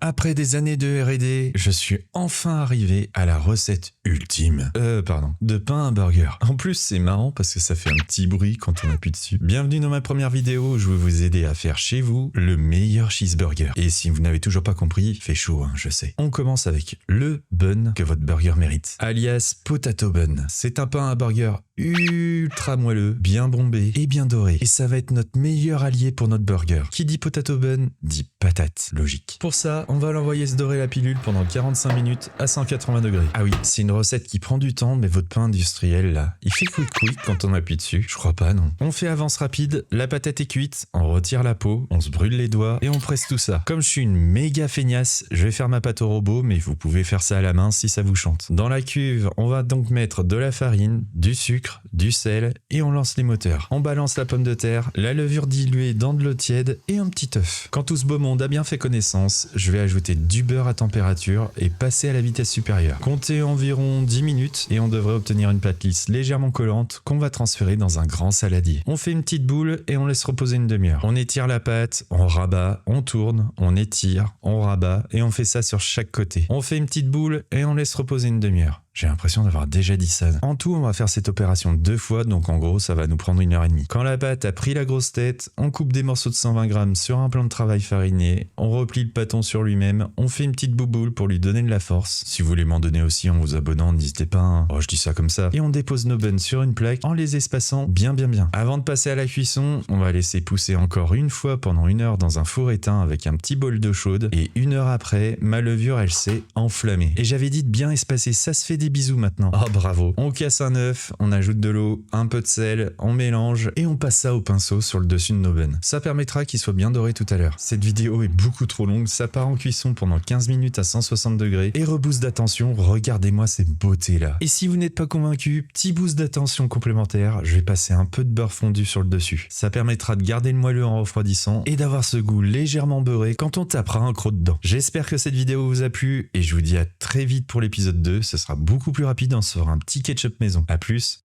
Après des années de R&D, je suis enfin arrivé à la recette ultime. De pain à burger. En plus, c'est marrant parce que ça fait un petit bruit quand on appuie dessus. Bienvenue dans ma première vidéo où je vais vous aider à faire chez vous le meilleur cheeseburger. Et si vous n'avez toujours pas compris, fait chaud, hein, je sais. On commence avec le bun que votre burger mérite, alias potato bun. C'est un pain à burger ultra moelleux, bien bombé et bien doré. Et ça va être notre meilleur allié pour notre burger. Qui dit potato bun dit patate, logique. Pour ça, on va l'envoyer se dorer la pilule pendant 45 minutes à 180 degrés. Ah oui, c'est une recette qui prend du temps, mais votre pain industriel là, il fait quick quand on appuie dessus. Je crois pas, non. On fait avance rapide, la patate est cuite, on retire la peau, on se brûle les doigts et on presse tout ça. Comme je suis une méga feignasse, je vais faire ma pâte au robot, mais vous pouvez faire ça à la main si ça vous chante. Dans la cuve, on va donc mettre de la farine, du sucre, du sel et on lance les moteurs. On balance la pomme de terre, la levure diluée dans de l'eau tiède et un petit œuf. Quand tout ce beau monde a bien fait connaissance, je vais ajouter du beurre à température et passer à la vitesse supérieure. Comptez environ 10 minutes et on devrait obtenir une pâte lisse légèrement collante qu'on va transférer dans un grand saladier. On fait une petite boule et on laisse reposer une demi-heure. On étire la pâte, on rabat, on tourne, on étire, on rabat et on fait ça sur chaque côté. On fait une petite boule et on laisse reposer une demi-heure. J'ai l'impression d'avoir déjà dit ça. En tout, on va faire cette opération 2 fois, donc en gros, ça va nous prendre 1h30. Quand la pâte a pris la grosse tête, on coupe des morceaux de 120 grammes sur un plan de travail fariné, on replie le pâton sur lui-même, on fait une petite bouboule pour lui donner de la force. Si vous voulez m'en donner aussi en vous abonnant, n'hésitez pas, hein. Oh, je dis ça comme ça. Et on dépose nos buns sur une plaque en les espaçant bien. Avant de passer à la cuisson, on va laisser pousser encore une fois pendant 1 heure dans un four éteint avec un petit bol d'eau chaude. Et 1 heure après, ma levure, elle s'est enflammée. Et j'avais dit de bien espacer, ça se fait des bisous maintenant. Oh bravo. On casse un œuf, on ajoute de l'eau, un peu de sel, on mélange et on passe ça au pinceau sur le dessus de nos buns. Ça permettra qu'ils soient bien dorés tout à l'heure. Cette vidéo est beaucoup trop longue, ça part en cuisson pendant 15 minutes à 160 degrés et reboost d'attention, regardez-moi ces beautés là. Et si vous n'êtes pas convaincu, petit boost d'attention complémentaire, je vais passer un peu de beurre fondu sur le dessus. Ça permettra de garder le moelleux en refroidissant et d'avoir ce goût légèrement beurré quand on tapera un croc dedans. J'espère que cette vidéo vous a plu et je vous dis à très vite pour l'épisode 2, ce sera beaucoup plus rapide, on se fera un petit ketchup maison. A plus.